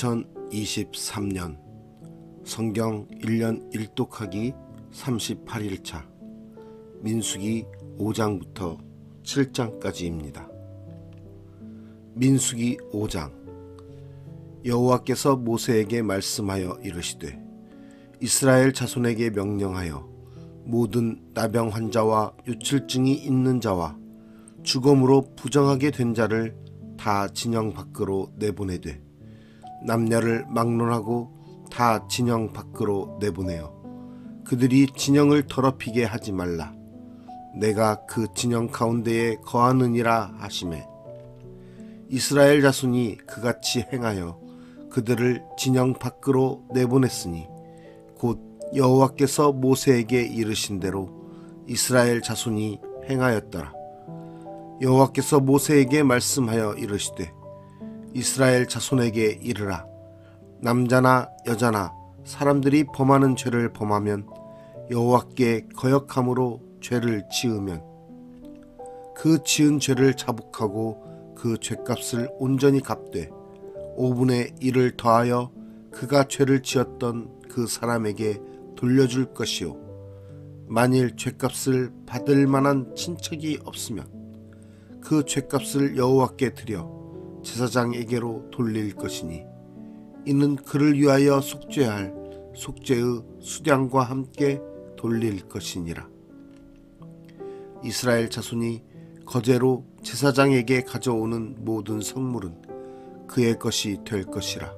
2023년 성경 1년 1독하기 38일차 민수기 5장부터 7장까지입니다. 민수기 5장. 여호와께서 모세에게 말씀하여 이르시되 이스라엘 자손에게 명령하여 모든 나병 환자와 요칠증이 있는 자와 죽음으로 부정하게 된 자를 다 진영 밖으로 내보내되 남녀를 막론하고 다 진영 밖으로 내보내어 그들이 진영을 더럽히게 하지 말라. 내가 그 진영 가운데에 거하느니라 하시매 이스라엘 자손이 그같이 행하여 그들을 진영 밖으로 내보냈으니 곧 여호와께서 모세에게 이르신 대로 이스라엘 자손이 행하였더라. 여호와께서 모세에게 말씀하여 이르시되 이스라엘 자손에게 이르라. 남자나 여자나 사람들이 범하는 죄를 범하면 여호와께 거역함으로 죄를 지으면 그 지은 죄를 자복하고 그 죄값을 온전히 갚되 5분의 1을 더하여 그가 죄를 지었던 그 사람에게 돌려줄 것이요 만일 죄값을 받을 만한 친척이 없으면 그 죄값을 여호와께 드려 제사장에게로 돌릴 것이니 이는 그를 위하여 속죄할 속죄의 수량과 함께 돌릴 것이니라. 이스라엘 자손이 거제로 제사장에게 가져오는 모든 성물은 그의 것이 될 것이라.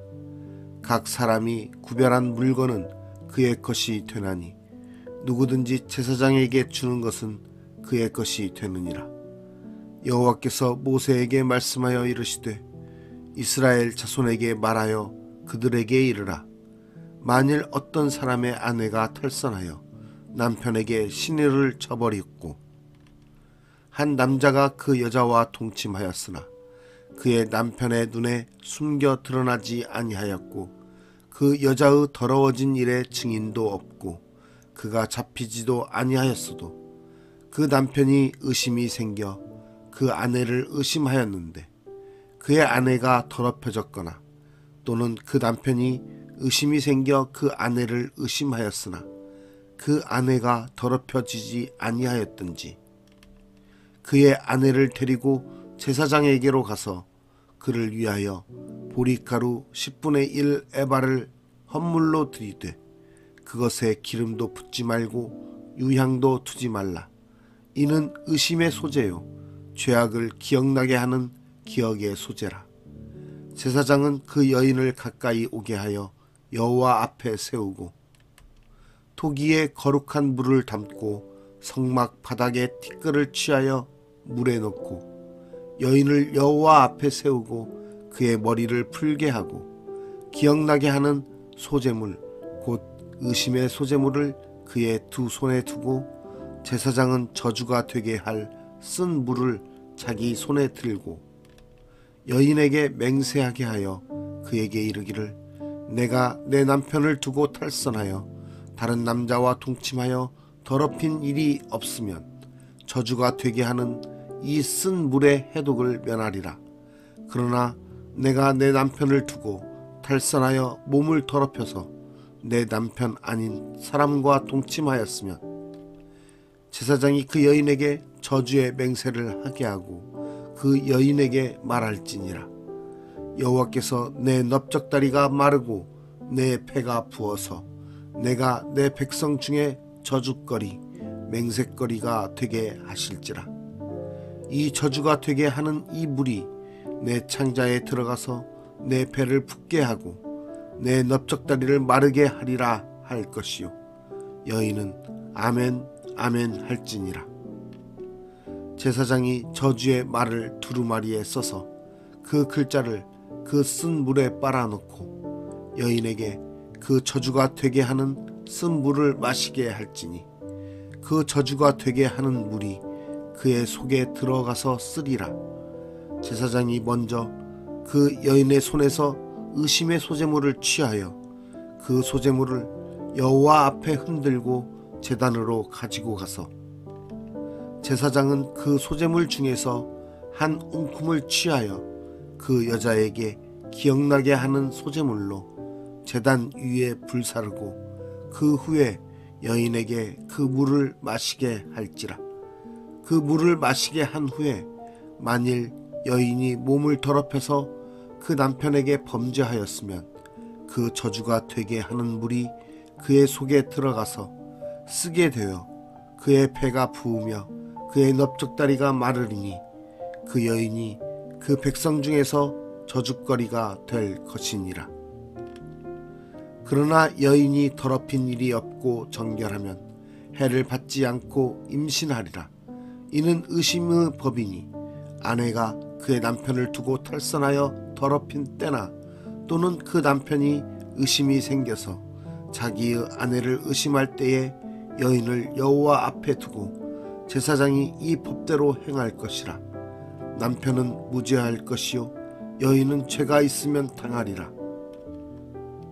각 사람이 구별한 물건은 그의 것이 되나니 누구든지 제사장에게 주는 것은 그의 것이 되느니라. 여호와께서 모세에게 말씀하여 이르시되 이스라엘 자손에게 말하여 그들에게 이르라. 만일 어떤 사람의 아내가 탈선하여 남편에게 시내를 저버렸고 한 남자가 그 여자와 동침하였으나 그의 남편의 눈에 숨겨 드러나지 아니하였고 그 여자의 더러워진 일에 증인도 없고 그가 잡히지도 아니하였어도 그 남편이 의심이 생겨 그 아내를 의심하였는데 그의 아내가 더럽혀졌거나 또는 그 남편이 의심이 생겨 그 아내를 의심하였으나 그 아내가 더럽혀지지 아니하였든지 그의 아내를 데리고 제사장에게로 가서 그를 위하여 보리가루 10분의 1 에바를 헌물로 드리되 그것에 기름도 붓지 말고 유향도 두지 말라. 이는 의심의 소재요 죄악을 기억나게 하는 기억의 소재라. 제사장은 그 여인을 가까이 오게 하여 여호와 앞에 세우고 토기에 거룩한 물을 담고 성막 바닥에 티끌을 취하여 물에 넣고 여인을 여호와 앞에 세우고 그의 머리를 풀게 하고 기억나게 하는 소재물 곧 의심의 소재물을 그의 두 손에 두고 제사장은 저주가 되게 할 쓴 물을 자기 손에 들고 여인에게 맹세하게 하여 그에게 이르기를 내가 내 남편을 두고 탈선하여 다른 남자와 동침하여 더럽힌 일이 없으면 저주가 되게 하는 이 쓴 물의 해독을 면하리라. 그러나 내가 내 남편을 두고 탈선하여 몸을 더럽혀서 내 남편 아닌 사람과 동침하였으면 제사장이 그 여인에게 저주의 맹세를 하게 하고 그 여인에게 말할지니라. 여호와께서 내 넓적다리가 마르고 내 폐가 부어서 내가 내 백성 중에 저주거리 맹세거리가 되게 하실지라. 이 저주가 되게 하는 이 물이 내 창자에 들어가서 내 배를 붓게 하고 내 넓적다리를 마르게 하리라 할 것이요 여인은 아멘 아멘 할지니라. 제사장이 저주의 말을 두루마리에 써서 그 글자를 그 쓴 물에 빨아넣고 여인에게 그 저주가 되게 하는 쓴 물을 마시게 할지니 그 저주가 되게 하는 물이 그의 속에 들어가서 쓰리라. 제사장이 먼저 그 여인의 손에서 의심의 소재물을 취하여 그 소재물을 여호와 앞에 흔들고 제단으로 가지고 가서 제사장은 그 소재물 중에서 한 움큼을 취하여 그 여자에게 기억나게 하는 소재물로 제단 위에 불사르고 그 후에 여인에게 그 물을 마시게 할지라. 그 물을 마시게 한 후에 만일 여인이 몸을 더럽혀서 그 남편에게 범죄하였으면 그 저주가 되게 하는 물이 그의 속에 들어가서 쓰게 되어 그의 배가 부으며 그의 넓적다리가 마르리니 그 여인이 그 백성 중에서 저주거리가 될 것이니라. 그러나 여인이 더럽힌 일이 없고 정결하면 해를 받지 않고 임신하리라. 이는 의심의 법이니 아내가 그의 남편을 두고 탈선하여 더럽힌 때나 또는 그 남편이 의심이 생겨서 자기의 아내를 의심할 때에 여인을 여호와 앞에 두고 제사장이 이 법대로 행할 것이라. 남편은 무죄할 것이요 여인은 죄가 있으면 당하리라.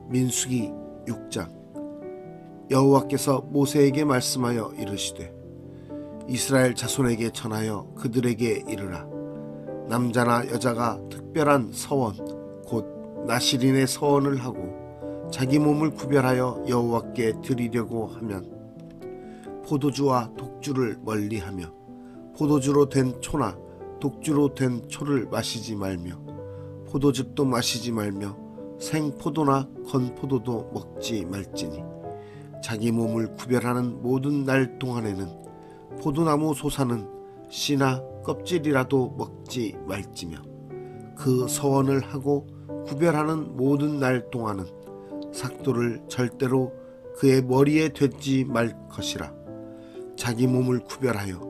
민수기 6장. 여호와께서 모세에게 말씀하여 이르시되 이스라엘 자손에게 전하여 그들에게 이르라. 남자나 여자가 특별한 서원 곧 나실인의 서원을 하고 자기 몸을 구별하여 여호와께 드리려고 하면 포도주와 독주를 멀리하며 포도주로 된 초나 독주로 된 초를 마시지 말며 포도즙도 마시지 말며 생포도나 건포도도 먹지 말지니 자기 몸을 구별하는 모든 날 동안에는 포도나무 솟아는 씨나 껍질이라도 먹지 말지며 그 서원을 하고 구별하는 모든 날 동안은 삭도를 절대로 그의 머리에 대지 말 것이라. 자기 몸을 구별하여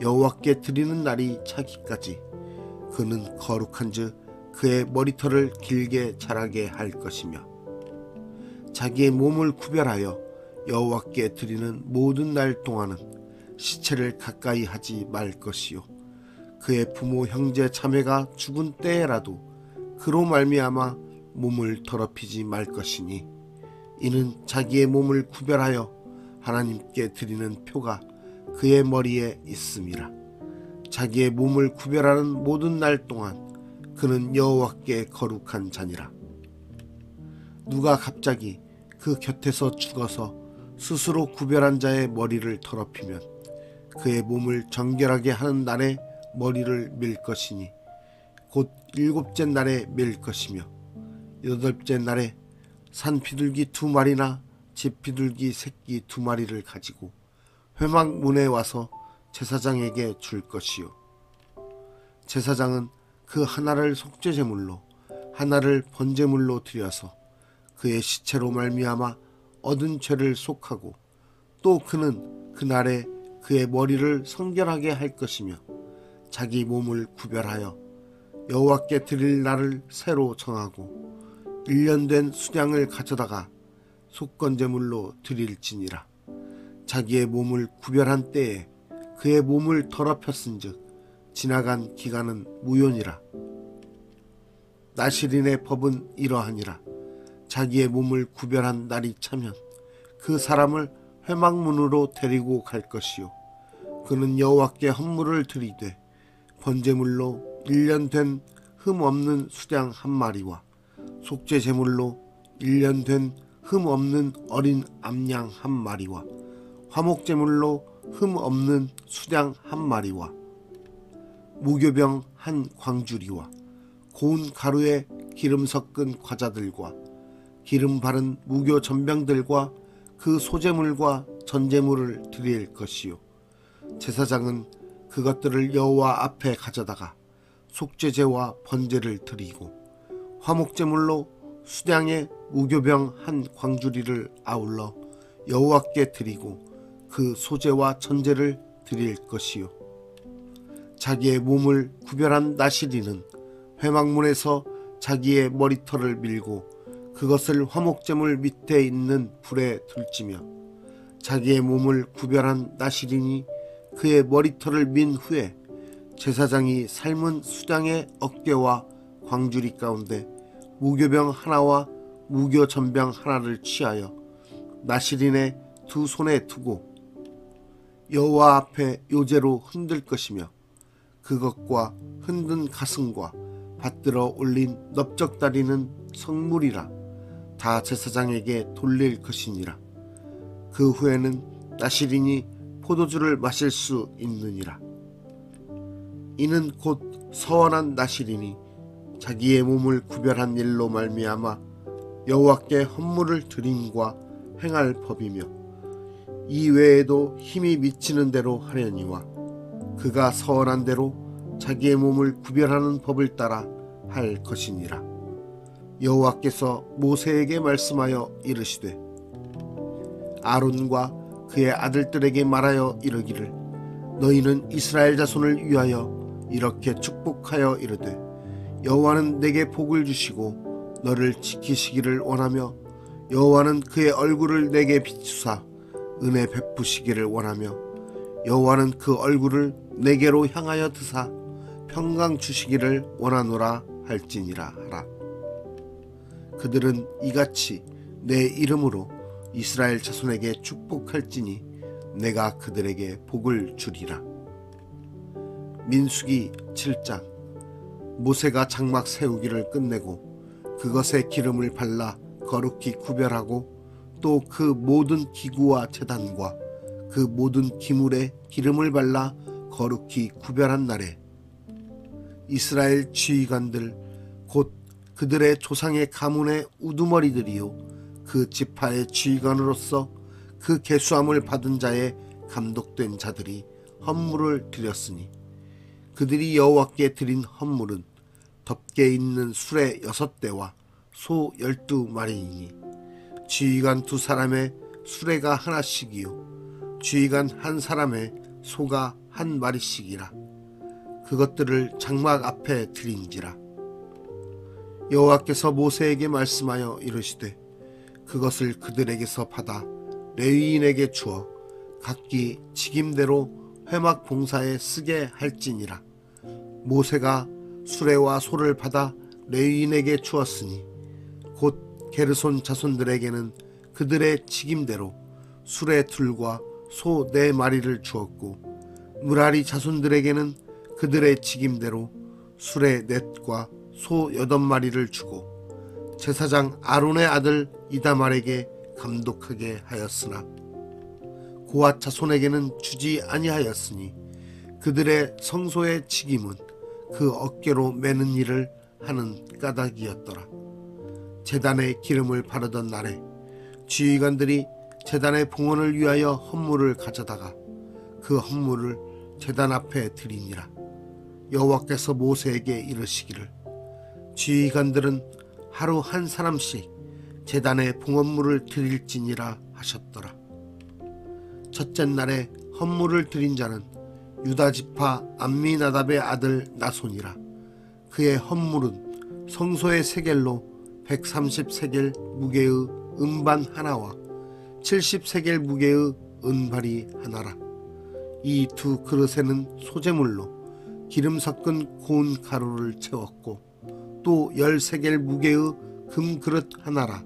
여호와께 드리는 날이 차기까지 그는 거룩한즉 그의 머리털을 길게 자라게 할 것이며 자기의 몸을 구별하여 여호와께 드리는 모든 날 동안은 시체를 가까이 하지 말 것이요 그의 부모 형제 자매가 죽은 때에라도 그로 말미암아 몸을 더럽히지 말 것이니 이는 자기의 몸을 구별하여 하나님께 드리는 표가 그의 머리에 있음이라. 자기의 몸을 구별하는 모든 날 동안 그는 여호와께 거룩한 자니라. 누가 갑자기 그 곁에서 죽어서 스스로 구별한 자의 머리를 더럽히면 그의 몸을 정결하게 하는 날에 머리를 밀 것이니 곧 7째 날에 밀 것이며 8째 날에 산 비둘기 2마리나 집 비둘기 새끼 2마리를 가지고 회막문에 와서 제사장에게 줄 것이요 제사장은 그 하나를 속죄제물로 하나를 번제물로 드려서 그의 시체로 말미암아 얻은 죄를 속하고 또 그는 그날에 그의 머리를 성결하게 할 것이며 자기 몸을 구별하여 여호와께 드릴 날을 새로 정하고 1년 된 수량을 가져다가 속건제물로 드릴지니라. 자기의 몸을 구별한 때에 그의 몸을 더럽혔은즉 지나간 기간은 무효니라. 나실인의 법은 이러하니라. 자기의 몸을 구별한 날이 차면 그 사람을 회막문으로 데리고 갈 것이요 그는 여호와께 헌물을 드리되 번제물로 1년 된 흠 없는 수량 1마리와 속죄 제물로 1년 된 흠 없는 어린 암양 1마리와 화목 제물로 흠 없는 수량 1마리와 무교병 1광주리와 고운 가루에 기름 섞은 과자들과 기름 바른 무교 전병들과 그 소제물과 전제물을 드릴 것이요 제사장은 그것들을 여호와 앞에 가져다가 속죄제와 번제를 드리고 화목제물로 수량의 무교병 1광주리를 아울러 여호와께 드리고 그 소제와 전제를 드릴 것이요 자기의 몸을 구별한 나실인은 회막문에서 자기의 머리털을 밀고 그것을 화목제물 밑에 있는 불에 들지며 자기의 몸을 구별한 나실인이 그의 머리털을 민 후에 제사장이 삶은 수량의 어깨와 광주리 가운데 무교병 하나와 무교전병 하나를 취하여 나실인의 2 손에 두고 여호와 앞에 요제로 흔들 것이며 그것과 흔든 가슴과 받들어 올린 넓적다리는 성물이라 다 제사장에게 돌릴 것이니라. 그 후에는 나실인이 포도주를 마실 수 있느니라. 이는 곧 서원한 나실인이 자기의 몸을 구별한 일로 말미암아 여호와께 헌물을 드림과 행할 법이며 이 외에도 힘이 미치는 대로 하려니와 그가 서원한 대로 자기의 몸을 구별하는 법을 따라 할 것이니라. 여호와께서 모세에게 말씀하여 이르시되 아론과 그의 아들들에게 말하여 이르기를 너희는 이스라엘 자손을 위하여 이렇게 축복하여 이르되 여호와는 내게 복을 주시고 너를 지키시기를 원하며 여호와는 그의 얼굴을 내게 비추사 은혜 베푸시기를 원하며 여호와는 그 얼굴을 내게로 향하여 드사 평강 주시기를 원하노라 할지니라 하라. 그들은 이같이 내 이름으로 이스라엘 자손에게 축복할지니 내가 그들에게 복을 주리라. 민수기 7장. 모세가 장막 세우기를 끝내고 그것에 기름을 발라 거룩히 구별하고 또 그 모든 기구와 제단과 그 모든 기물에 기름을 발라 거룩히 구별한 날에 이스라엘 지휘관들 곧 그들의 조상의 가문의 우두머리들이요 그 지파의 지휘관으로서 그 계수함을 받은 자의 감독된 자들이 헌물을 드렸으니 그들이 여호와께 드린 헌물은 덮개 있는 수레 6대와 소 12마리이니 지휘관 2사람의 수레가 하나씩이요 지휘관 1사람의 소가 1마리씩이라. 그것들을 장막 앞에 드린지라. 여호와께서 모세에게 말씀하여 이르시되 그것을 그들에게서 받아 레위인에게 주어 각기 직임대로 회막 봉사에 쓰게 할지니라. 모세가 수레와 소를 받아 레위인에게 주었으니 곧 게르손 자손들에게는 그들의 직임대로 수레 둘과 소 4마리를 주었고 무라리 자손들에게는 그들의 직임대로 수레 4과 소 8마리를 주고 제사장 아론의 아들 이다말에게 감독하게 하였으나 고앗 자손에게는 주지 아니하였으니 그들의 성소의 직임은 그 어깨로 매는 일을 하는 까닭이었더라. 제단에 기름을 바르던 날에 지휘관들이 제단의 봉헌을 위하여 헌물을 가져다가 그 헌물을 제단 앞에 드리니라. 여호와께서 모세에게 이르시기를 지휘관들은 하루 1사람씩 제단에 봉헌물을 드릴지니라 하셨더라. 첫째 날에 헌물을 드린 자는 유다지파 암미나답의 아들 나손이라. 그의 헌물은 성소의 세겔로 130세겔 무게의 은반 하나와 70세겔 무게의 은발이 하나라. 이 2 그릇에는 소재물로 기름 섞은 고운 가루를 채웠고 또 10세겔 무게의 금그릇 하나라.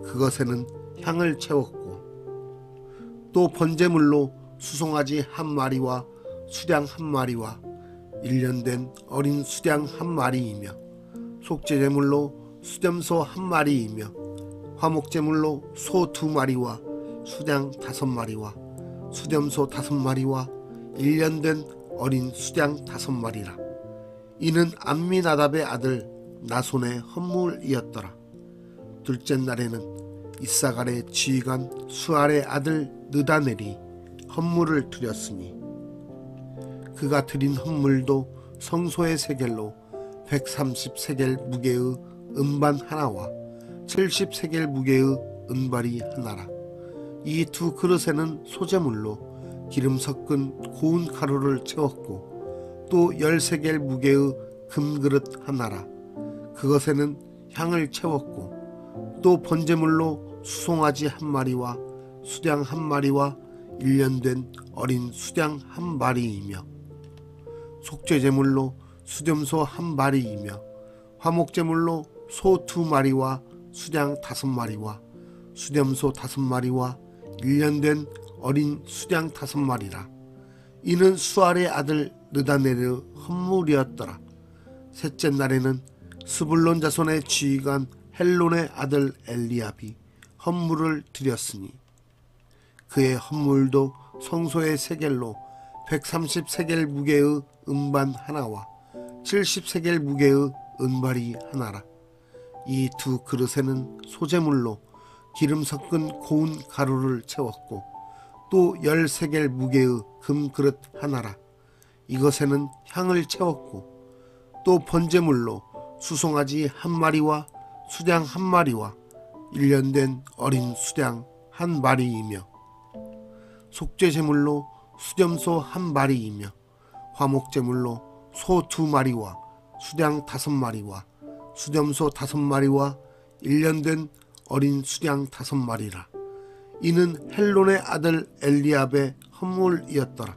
그것에는 향을 채웠고 또 번제물로 수송아지 1마리와 수량 1마리와 1년 된 어린 수량 1마리이며 속죄제물로 수염소 1마리이며 화목제물로 소 2마리와 수량 5마리와 수염소 5마리와 1년 된 어린 수량 5마리라. 이는 암미나답의 아들 나손의 헌물이었더라. 둘째 날에는 이사갈의 지휘관 수알의 아들 느다넬이 헌물을 드렸으니 그가 드린 헌물도 성소의 세겔로 130세겔 무게의 은반 하나와 70세겔 무게의 은발이 하나라. 이 2 그릇에는 소재물로 기름 섞은 고운 가루를 채웠고 또 10세겔 무게의 금그릇 하나라. 그것에는 향을 채웠고 또 번제물로 수송아지 1마리와 수량 1마리와 1년 된 어린 수량 1마리이며 속죄제물로 수염소 1마리이며 화목제물로 소 2마리와 수량 5마리와 수염소 5마리와 1년 된 어린 수량 5마리라. 이는 수알의 아들 느다넬의 헌물이었더라. 셋째 날에는 스불론 자손의 지휘관 헬론의 아들 엘리압이 헌물을 드렸으니 그의 헌물도 성소의 세겔로 130세겔 무게의 음반 하나와 70세겔 무게의 은발이 하나라. 이 두 그릇에는 소재물로 기름 섞은 고운 가루를 채웠고 또 10세겔 무게의 금그릇 하나라. 이것에는 향을 채웠고 또 번제물로 수송아지 한 마리와 수량 한 마리와 1년 된 어린 수량 한 마리이며 속죄제물로 수염소 한 마리이며 화목제물로 소 2마리와 수량 5마리와 수염소 5마리와 1년 된 어린 수량 5마리라. 이는 헬론의 아들 엘리압의 헌물이었더라.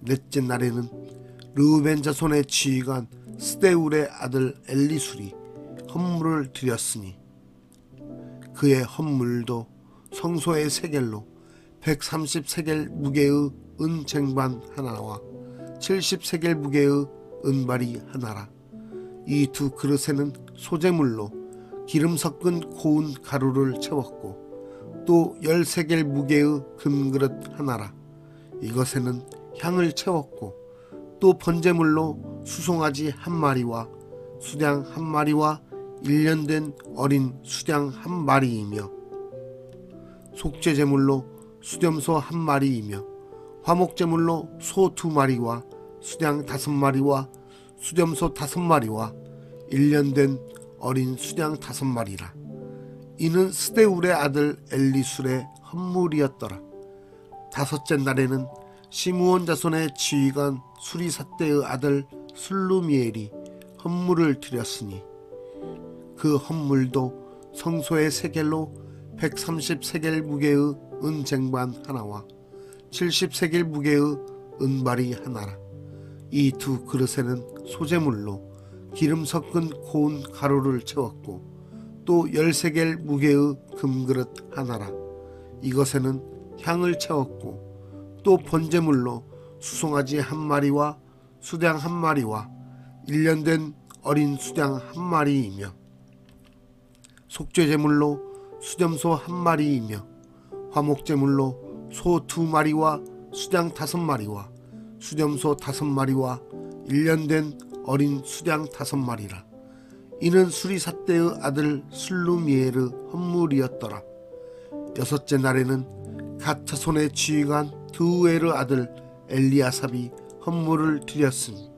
넷째 날에는 르우벤 자손의 지휘관 스데울의 아들 엘리술이 헌물을 드렸으니 그의 헌물도 성소의 세겔로 130세겔 무게의 은쟁반 하나와 70세겔 무게의 은발이 하나라. 이 두 그릇에는 소재물로 기름 섞은 고운 가루를 채웠고 또 10세겔 무게의 금그릇 하나라. 이것에는 향을 채웠고 또 번제물로 수송아지 한 마리와 수량 한 마리와 1년 된 어린 수량 한 마리이며 속죄제물로 수염소 한 마리이며 화목제물로 소 2마리와 수량 5마리와 수염소 5마리와 1년 된 어린 수량 5마리라. 이는 스데울의 아들 엘리술의 헌물이었더라. 다섯째 날에는 시므온 자손의 지휘관 수리삿대의 아들 슬루미엘이 헌물을 드렸으니 그 헌물도 성소의 세겔로 130세겔 무게의 은쟁반 하나와 70세겔 무게의 은발이 하나라. 이 두 그릇에는 소재물로 기름 섞은 고운 가루를 채웠고 또 10세겔 무게의 금그릇 하나라. 이것에는 향을 채웠고 또 번제물로 수송아지 한 마리와 수량 한 마리와 1년 된 어린 수량 한 마리이며 속죄제물로 수염소 한 마리이며 화목제물로 소 2마리와 수량 5마리와 수염소 5마리와 1년 된 어린 수량 5마리라. 이는 수리삿대의 아들 슬루미엘의 헌물이었더라. 여섯째 날에는 갓 자손의 지휘관 드우엘의 아들 엘리아삽이 헌물을 드렸으니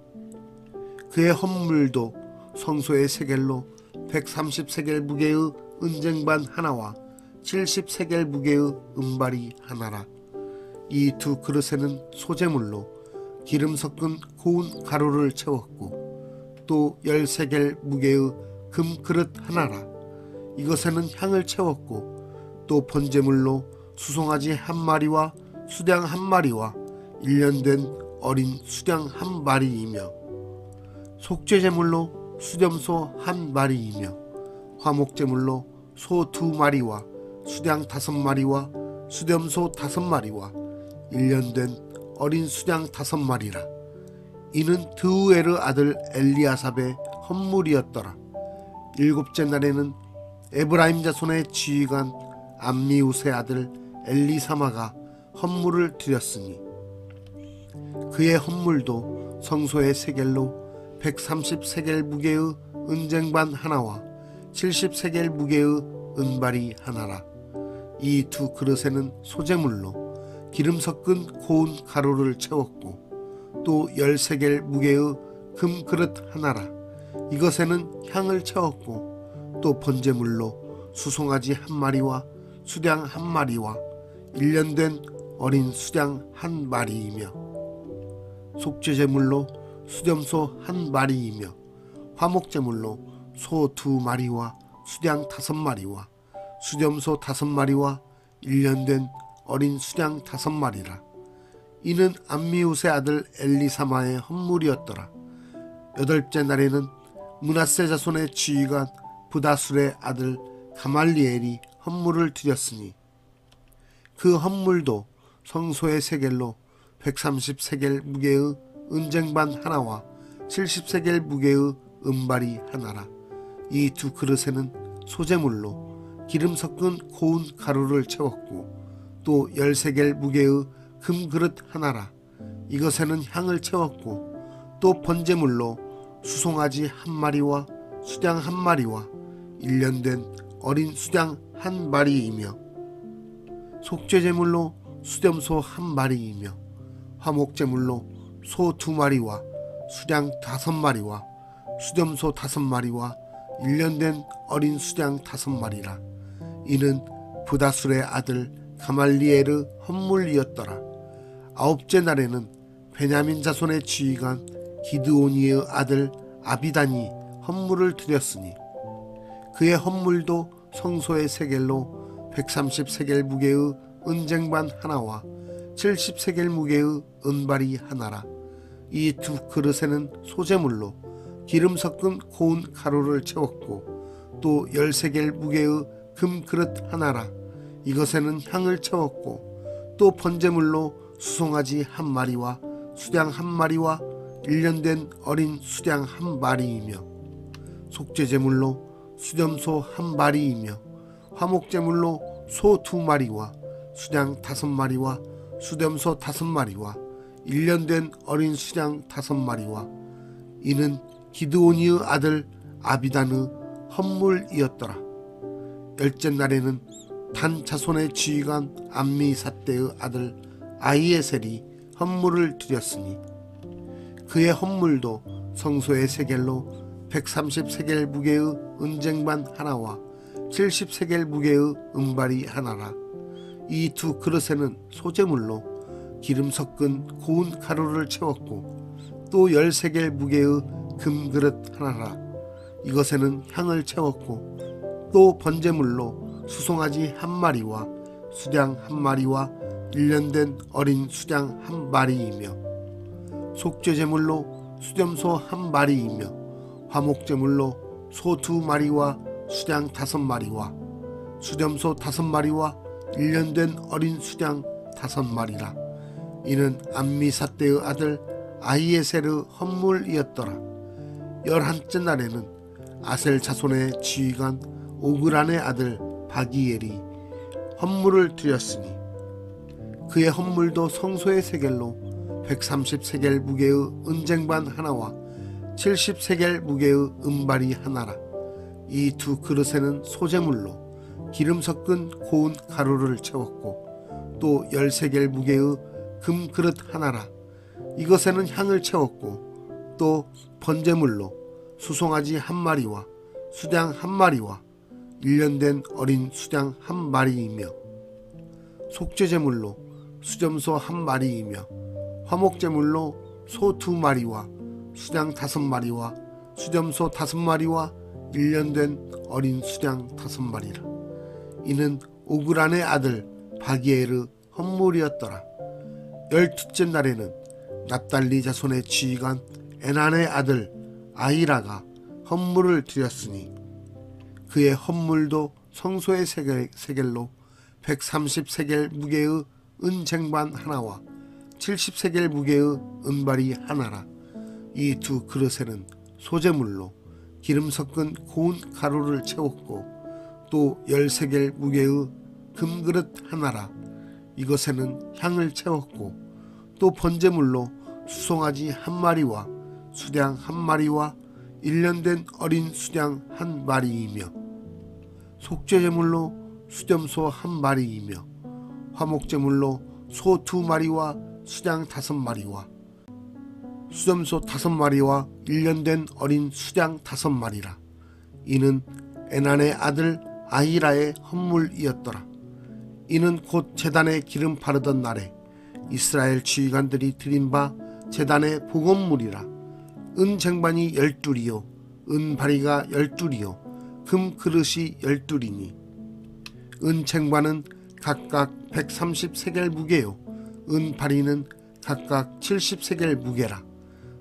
그의 헌물도 성소의 세겔로 130세겔 무게의 은쟁반 하나와 70세겔 무게의 은발이 하나라. 이 두 그릇에는 소재물로 기름 섞은 고운 가루를 채웠고 또 10세겔 무게의 금그릇 하나라. 이것에는 향을 채웠고 또 번제물로 수송아지 한 마리와 수량 한 마리와 1년 된 어린 수량 한 마리이며 속죄제물로 수염소 한 마리이며 화목제물로 소 2마리와 수량 5마리와 수염소 5마리와 1년 된 어린 수량 5마리라. 이는 드우엘의 아들 엘리아삽의 헌물이었더라. 일곱째 날에는 에브라임 자손의 지휘관 암미우스의 아들 엘리사마가 헌물을 드렸으니 그의 헌물도 성소의 세겔로 130세겔 무게의 은쟁반 하나와 70세겔 무게의 은발이 하나라. 이 두 그릇에는 소재물로 기름 섞은 고운 가루를 채웠고 또 10세겔 무게의 금그릇 하나라. 이것에는 향을 채웠고 또 번제물로 수송아지 한 마리와 수량 한 마리와 1년 된 어린 수량 한 마리이며 속죄제물로 수염소 한 마리이며 화목제물로 소 2마리와 수량 5마리와 수염소 5마리와 1년 된 어린 수량 5마리라. 이는 암미우스의 아들 엘리사마의 헌물이었더라. 여덟째 날에는 므낫세 자손의 지휘관 부다술의 아들 가말리엘이 헌물을 드렸으니 그 헌물도 성소의 세겔로 130세겔 무게의 은쟁반 하나와 70세겔 무게의 은발이 하나라. 이 두 그릇에는 소재물로 기름 섞은 고운 가루를 채웠고 또 13겔 무게의 금그릇 하나라. 이것에는 향을 채웠고 또 번제물로 수송아지 한 마리와 수양 한 마리와 1년 된 어린 수양 한 마리이며 속죄제물로 수염소 한 마리이며 화목제물로 소 2마리와 수양 5마리와 수염소 5마리와 1년 된 어린 수양 5마리라. 이는 부다술의 아들 가말리엘의 헌물이었더라. 아홉째 날에는 베냐민 자손의 지휘관 기드오니의 아들 아비단이 헌물을 드렸으니 그의 헌물도 성소의 세겔로 130세겔 무게의 은쟁반 하나와 70세겔 무게의 은발이 하나라. 이 두 그릇에는 소재물로 기름 섞은 고운 가루를 채웠고 또 10세겔 무게의 금그릇 하나라. 이것에는 향을 채웠고 또 번제물로 수송아지 한 마리와 수양 한 마리와 1년 된 어린 수양 한 마리이며 속죄제물로 수염소 한 마리이며 화목제물로 소 2마리와 수양 5마리와 수염소 5마리와 1년 된 어린 수양 5마리와 이는 기드오니의 아들 아비단의 헌물이었더라. 10째 날에는 단 자손의 지휘관 암미사대의 아들 아히에셀이 헌물을 드렸으니 그의 헌물도 성소의 세겔로 130세겔 무게의 은쟁반 하나와 70세겔 무게의 은발이 하나라. 이 두 그릇에는 소재물로 기름 섞은 고운 가루를 채웠고 또 10세겔 무게의 금그릇 하나라. 이것에는 향을 채웠고 또 번제물로 수송아지 한 마리와 수양 한 마리와 1년 된 어린 수양 한 마리이며 속죄제물로 수염소 한 마리이며 화목제물로 소 2마리와 수양 5마리와 수염소 5마리와 1년 된 어린 수양 5마리라. 이는 암미사대의 아들 아히에셀의 헌물이었더라. 11째 날에는 아셀 자손의 지휘관 오그란의 아들 바기엘이 헌물을 드렸으니 그의 헌물도 성소의 세겔로 130세겔 무게의 은쟁반 하나와 70세겔 무게의 은발이 하나라. 이 두 그릇에는 소재물로 기름 섞은 고운 가루를 채웠고 또 10세겔 무게의 금그릇 하나라. 이것에는 향을 채웠고 또 번제물로 수송아지 한 마리와 수양 한 마리와 1년 된 어린 수양 한 마리이며 속죄제물로 수염소 한 마리이며 화목제물로 소 2마리와 수양 5마리와 수염소 5마리와 1년 된 어린 수양 5마리라. 이는 오그란의 아들 바기엘의 헌물이었더라. 12째 날에는 납달리 자손의 지휘관 에난의 아들 아히라가 헌물을 드렸으니 그의 헌물도 성소의 세겔로 130세겔 무게의 은쟁반 하나와 70세겔 무게의 은발이 하나라. 이 두 그릇에는 소재물로 기름 섞은 고운 가루를 채웠고 또 10세겔 무게의 금그릇 하나라. 이것에는 향을 채웠고 또 번제물로 수송아지 한 마리와 수양 한 마리와 1년 된 어린 수양 한 마리이며 속죄제물로 수염소 한 마리이며 화목제물로 소 2마리와 수양 5마리와 수염소 5마리와 1년 된 어린 수양 5마리라. 이는 에난의 아들 아히라의 헌물이었더라. 이는 곧 제단에 기름 바르던 날에 이스라엘 지휘관들이 드린 바 제단의 복원물이라. 은쟁반이 12이요 은바리가 12이요 금그릇이 12이니 은쟁반은 각각 130세겔 무게요 은바리는 각각 70세겔 무게라.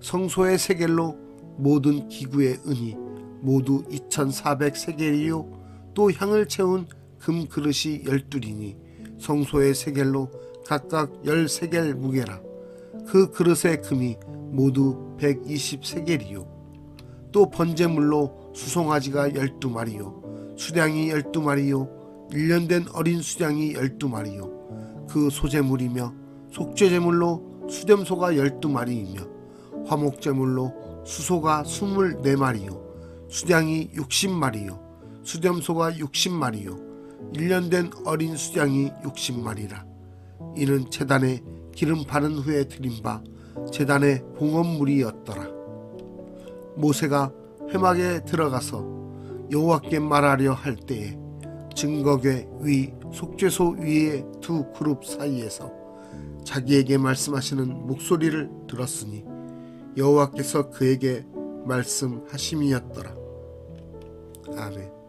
성소의 세겔로 모든 기구의 은이 모두 2400세겔이요 또 향을 채운 금그릇이 12이니 성소의 세겔로 각각 10세겔 무게라. 그 그릇의 금이 모두 120세겔이요 또 번제물로 수송아지가 12마리요 수량이 12마리요 1년 된 어린 수량이 12마리요 그 소제물이며 속죄제물로 수렴소가 12마리이며 화목제물로 수소가 24마리요 수량이 60마리요 수렴소가 60마리요 1년 된 어린 수량이 60마리라. 이는 제단에 기름 바른 후에 드린 바 제단의 봉헌물이었더라. 모세가 회막에 들어가서 여호와께 말하려 할 때에 증거궤 위 속죄소 위의 두 그룹 사이에서 자기에게 말씀하시는 목소리를 들었으니 여호와께서 그에게 말씀하심이었더라. 아멘.